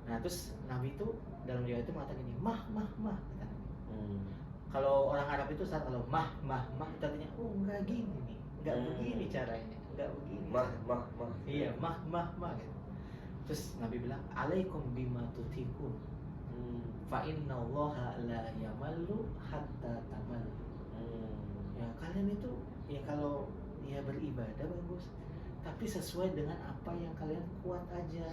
Nah terus Nabi itu dalam riwayat itu mengatakan ini mah kata Nabi. Kalau orang Arab itu saat kalau mah katanya enggak gini nih, enggak begini caranya, enggak begini. Mah. Iya mah gitu. Terus Nabi bilang alaikum bima tutikun. Fa innallaha la yamallu hatta tamallu. Ya kalian itu ya kalau ya beribadah bagus, tapi sesuai dengan apa yang kalian kuat aja.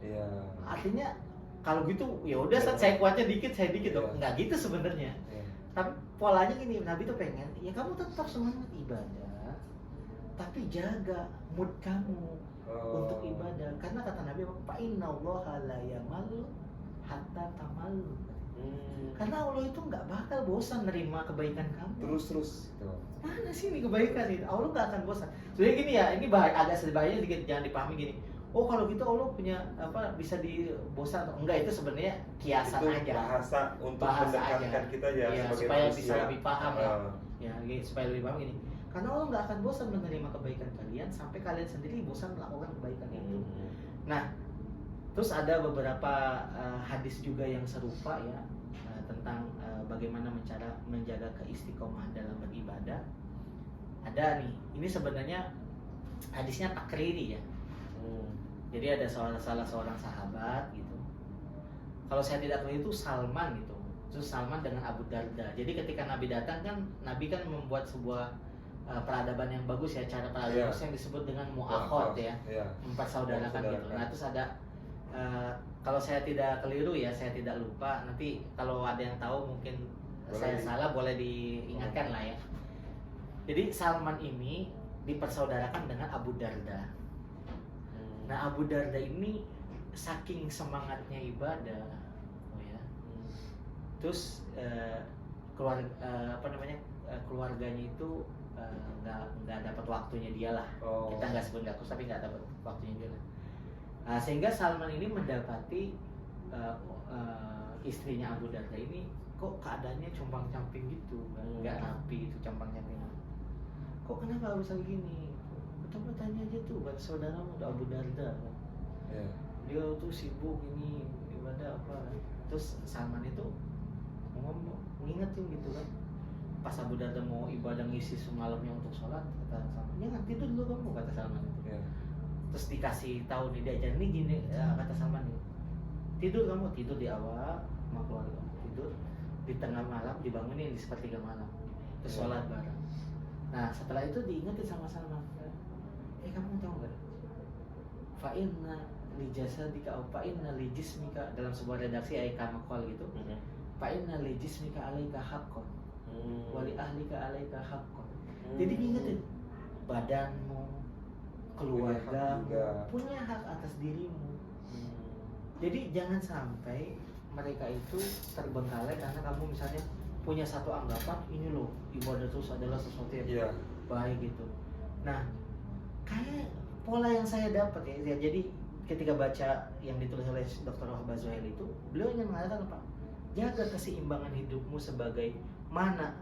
Iya. Artinya kalau gitu ya udah saya kuatnya dikit, saya dikit dong. Enggak gitu sebenarnya. Tapi polanya gini, Nabi tuh pengen ya kamu tetap semangat ibadah, tapi jaga mood kamu untuk ibadah. Karena kata Nabi, fa innallaha la yamallu hatta tamallu. Karena Allah itu nggak bakal bosan nerima kebaikan kamu. Terus gitu. Mana sih ini kebaikan ini? Allah nggak akan bosan. Sebenarnya gini ya, ini agak sedikit bahaya dikit, jangan dipahami gini. Oh kalau gitu Allah punya apa bisa dibosan atau enggak, itu sebenarnya kiasan Itu aja. bahasa untuk Bahasa mendekatkan aja. kita ya, Iya, sebagai supaya manusia. bisa lebih paham lah. Ah. Ya, supaya lebih paham gini. Karena Allah nggak akan bosan menerima kebaikan kalian sampai kalian sendiri bosan melakukan kebaikan itu. Nah, terus ada beberapa hadis juga yang serupa ya, tentang bagaimana menjaga keistiqomahan dalam beribadah. Ada nih, ini sebenarnya hadisnya takriri ya. Jadi ada salah seorang sahabat gitu. Kalau saya tidak keliru itu Salman gitu. Terus Salman dengan Abu Darda. Jadi ketika Nabi datang kan, Nabi kan membuat sebuah peradaban yang bagus ya, cara peradaban yang disebut dengan mu'akhot ya, mempersaudarakan gitu. Nah terus ada kalau saya tidak keliru ya, saya tidak lupa. Nanti kalau ada yang tahu mungkin saya salah, boleh diingatkan lah ya. Jadi Salman ini dipersaudarakan dengan Abu Darda. Nah Abu Darda ini saking semangatnya ibadah, terus keluarganya itu nggak dapat waktunya dia lah. Kita nggak sebut nggak tapi nggak dapat waktunya dia lah. Sehingga Salman ini mendapati istrinya Abu Darda ini kok keadaannya compang-camping gitu, nggak rapi itu compang-camping. Kok kenapa harus kayak gini? Coba tanya aja tuh buat saudaramu Abu Darda. Dia tuh sibuk ini ibadah apa. Terus Salman itu ngomong ngingetin gitu kan. Pas Abu Darda mau ibadah ngisi semalamnya untuk sholat, kata Salman, jangan tidur dulu kamu, kata Salman itu. Terus dikasih tahu nih, diajarin nih gini, kata Salman nih, tidur kamu, tidur di awal sama keluarga, tidur di tengah malam dibangunin di sepertiga malam, terus sholat bareng. Nah setelah itu diingetin sama Salman, kamu tahu nggak? Fa'inna li jasadika au fa'inna li jismika, dalam sebuah redaksi ayat kamakol gitu. Fa'inna li jismika alaika haqqon wali ahlika alaika haqqon. Jadi ingetin, badanmu, keluargamu punya hak atas dirimu. Jadi jangan sampai mereka itu terbengkalai karena kamu misalnya punya satu anggapan, ini loh ibadah terus adalah sesuatu yang baik gitu. Nah kayak pola yang saya dapat ya, jadi ketika baca yang ditulis oleh Dr. Wahbah Zuhaili itu, beliau ingin mengatakan apa? Jaga keseimbangan hidupmu sebagai mana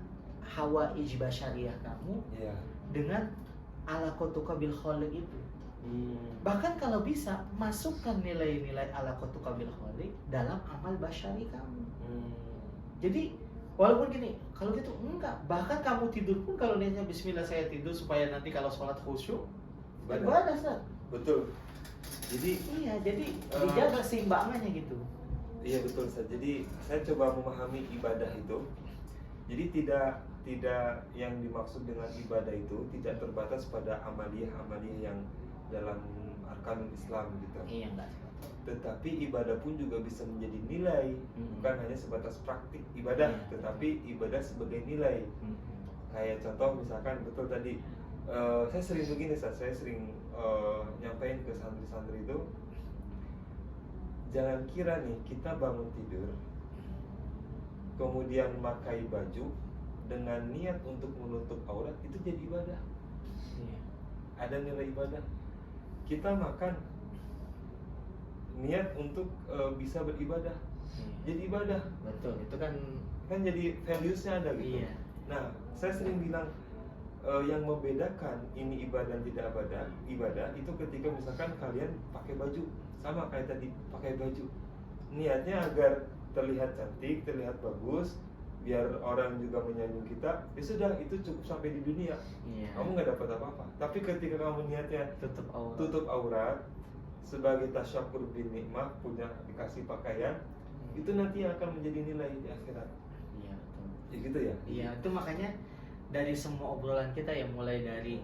hawa ijbah syariah kamu dengan ala kotuka bil kholiq itu. Bahkan kalau bisa masukkan nilai-nilai ala kotuka bil kholiq dalam amal basyari kamu. Jadi walaupun gini, kalau gitu enggak, bahkan kamu tidur pun kalau niatnya bismillah saya tidur supaya nanti kalau sholat khusyuk ibadah Ustaz. Betul. Jadi jadi dijaga seimbangannya gitu. Iya betul Ustaz. Jadi saya coba memahami ibadah itu. Jadi tidak yang dimaksud dengan ibadah itu tidak terbatas pada amaliyah-amaliyah yang dalam arkanul Islam gitu. Iya enggak. Tetapi ibadah pun juga bisa menjadi nilai, bukan hanya sebatas praktik ibadah, tetapi ibadah sebagai nilai. Kayak contoh misalkan betul tadi, saya sering begini, saya sering nyampain ke santri-santri itu, jangan kira nih kita bangun tidur, kemudian pakai baju dengan niat untuk menutup aurat itu jadi ibadah. Ada nilai ibadah. Kita makan niat untuk bisa beribadah, jadi ibadah. Betul, itu kan jadi values-nya ada gitu. Nah, saya sering bilang yang membedakan ini ibadah dan tidak ibadah itu ketika misalkan kalian pakai baju, sama kayak tadi pakai baju, niatnya agar terlihat cantik, terlihat bagus, biar orang juga menyanjung kita, ya sudah, itu cukup sampai di dunia. Kamu nggak dapat apa-apa. Tapi ketika kamu niatnya tutup aurat sebagai tasyakur bin nikmah, punya dikasih pakaian, itu nanti akan menjadi nilai di akhirat. Iya betul. Ya gitu ya. Iya, itu makanya dari semua obrolan kita ya, mulai dari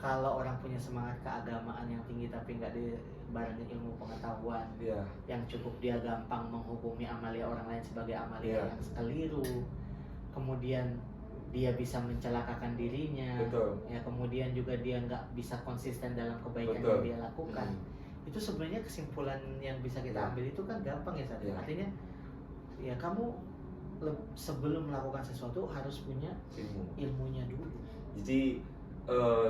kalau orang punya semangat keagamaan yang tinggi tapi nggak dibarengi ilmu pengetahuan, yang cukup dia gampang menghukumi amalia orang lain sebagai amalia yang keliru, kemudian dia bisa mencelakakan dirinya, ya kemudian juga dia nggak bisa konsisten dalam kebaikan yang dia lakukan. Itu sebenarnya kesimpulan yang bisa kita Ya. ambil itu kan gampang ya Ustaz. Ya. Artinya ya kamu sebelum melakukan sesuatu harus punya ilmunya dulu. Jadi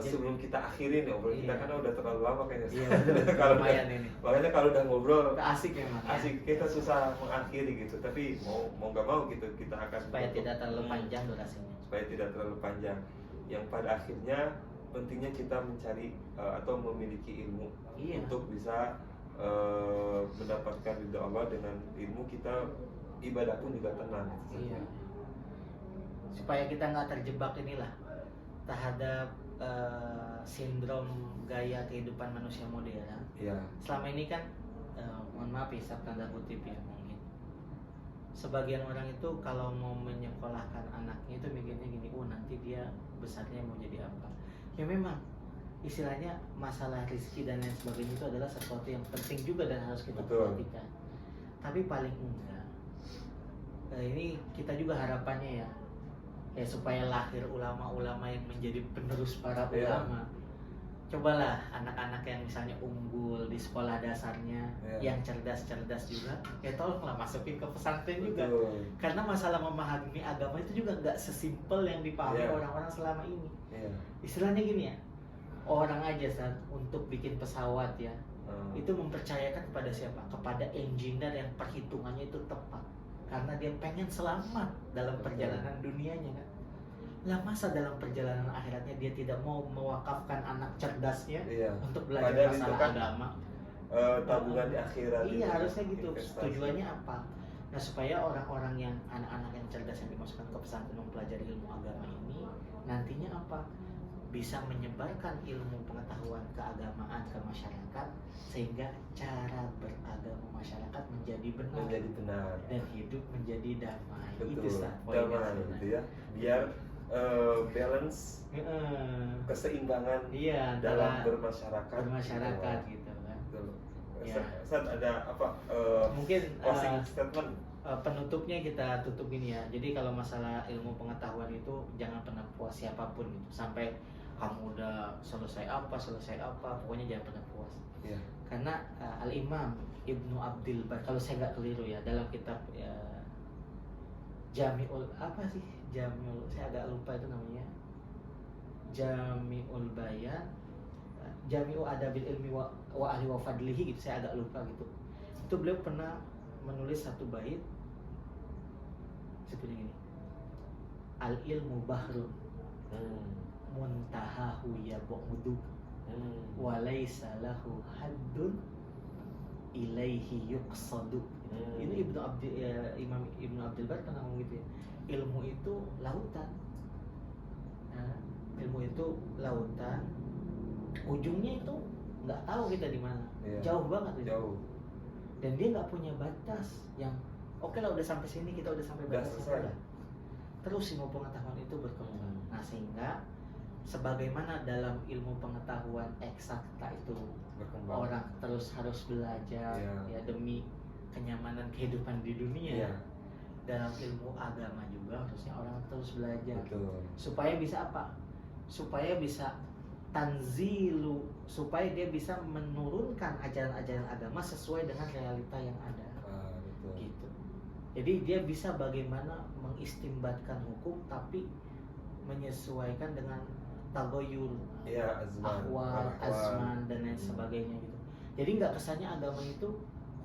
sebelum kita akhirin ya, obrolan kita Iya. kan udah terlalu lama kayaknya. Iya, betul. Kalau Lumayan ini. makanya kalau udah ngobrol Asik memang. Ya. asik, kita susah mengakhiri gitu. Tapi mau nggak mau gitu kita akan Supaya tutup. tidak terlalu panjang durasinya. Supaya tidak terlalu panjang. Yang pada akhirnya pentingnya kita mencari atau memiliki ilmu Iya. untuk bisa mendapatkan ridha Allah. Dengan ilmu kita ibadah pun juga tenang. Iya. Supaya kita nggak terjebak inilah terhadap sindrom gaya kehidupan manusia modern. Iya. Selama ini kan mohon maaf ya, tanda kutip ya, mungkin sebagian orang itu kalau mau menyekolahkan anaknya itu mikirnya gini, nanti dia besarnya mau jadi apa. Ya memang istilahnya masalah rezeki dan lain sebagainya itu adalah sesuatu yang penting juga dan harus kita Betul. perhatikan. Tapi paling enggak ini kita juga harapannya ya supaya lahir ulama-ulama yang menjadi penerus para Iya. ulama. Cobalah anak-anak yang misalnya unggul di sekolah dasarnya, Iya. yang cerdas-cerdas juga, ya tolonglah masukin ke pesantren juga. Betul. Karena masalah memahami agama itu juga nggak sesimpel yang dipahami Iya. orang-orang selama ini. Iya. Istilahnya gini ya, orang aja saat untuk bikin pesawat ya, itu mempercayakan kepada siapa? Kepada engineer yang perhitungannya itu tepat. Karena dia pengen selamat dalam Betul. perjalanan dunianya kan. Lah masa dalam perjalanan akhiratnya dia tidak mau mewakafkan anak cerdasnya Iya. untuk belajar Padahal itu masalah kan, agama? tabungan di akhirat. Iya itu, harusnya gitu. investasi. Tujuannya apa? Nah supaya orang-orang yang anak-anak yang cerdas yang dimasukkan ke pesantren mempelajari ilmu agama ini nantinya apa? Bisa menyebarkan ilmu pengetahuan keagamaan ke masyarakat sehingga cara beragama masyarakat menjadi benar Menjadi benar. dan hidup menjadi damai. Itu Betul. Ustaz, poinnya Damai sebenarnya. gitu ya. Biar balance Heeh. keseimbangan Iya, dalam antara bermasyarakat. gitu kan. Betul. Ya. Ustaz, ada apa? Mungkin Closing statement. penutupnya kita tutup gini ya. Jadi kalau masalah ilmu pengetahuan itu jangan pernah puas siapapun gitu. Sampai kamu udah selesai apa, pokoknya jangan pernah puas. Iya. Karena Al-Imam Ibnu Abdul Bar, kalau saya nggak keliru ya, dalam kitab Jami'ul apa sih? Saya agak lupa itu namanya. Jami'ul Bayan, Jami'u Adabil Ilmi wa Ahli wa Fadlihi gitu, saya agak lupa gitu. Itu beliau pernah menulis satu bait seperti ini. Al ilmu bahrun muntahahu yabudu wa laisa lahu haddun ilaihi yuqsadu. Itu Imam Ibnu Abdul Bar pernah ngomong gitu ya. Ilmu itu lautan. Nah, ilmu itu lautan. Ujungnya itu nggak tahu kita di mana. Iya. Jauh banget itu. Jauh. Dan dia nggak punya batas yang oke lah udah sampai sini, kita udah sampai Udah batas selesai. kita. Terus ilmu pengetahuan itu berkembang. Nah sehingga sebagaimana dalam ilmu pengetahuan eksakta itu Berkembang. orang terus harus belajar Iya. ya demi kenyamanan kehidupan di dunia. Iya. Dalam ilmu agama juga harusnya orang terus belajar. Betul. Supaya bisa apa? Supaya bisa tanzilu, supaya dia bisa menurunkan ajaran-ajaran agama sesuai dengan realita yang ada. Betul. Gitu. Jadi dia bisa bagaimana mengistimbatkan hukum tapi menyesuaikan dengan tagoyur, Iya, ahwal, azman dan lain sebagainya gitu. Jadi nggak kesannya agama itu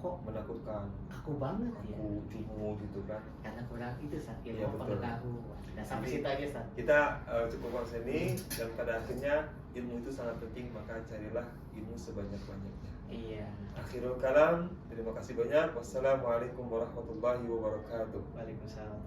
kok menakutkan, kaku banget ya. aku cuma gitu kan. Karena kurang itu saat Iya, ilmu betul. pengetahuan. Nah sampai Jadi, situ aja Sat. Kita cukupkan sini dan pada akhirnya ilmu itu sangat penting, maka carilah ilmu sebanyak-banyaknya. Iya. Akhirul kalam, terima kasih banyak. Wassalamualaikum warahmatullahi wabarakatuh. Waalaikumsalam.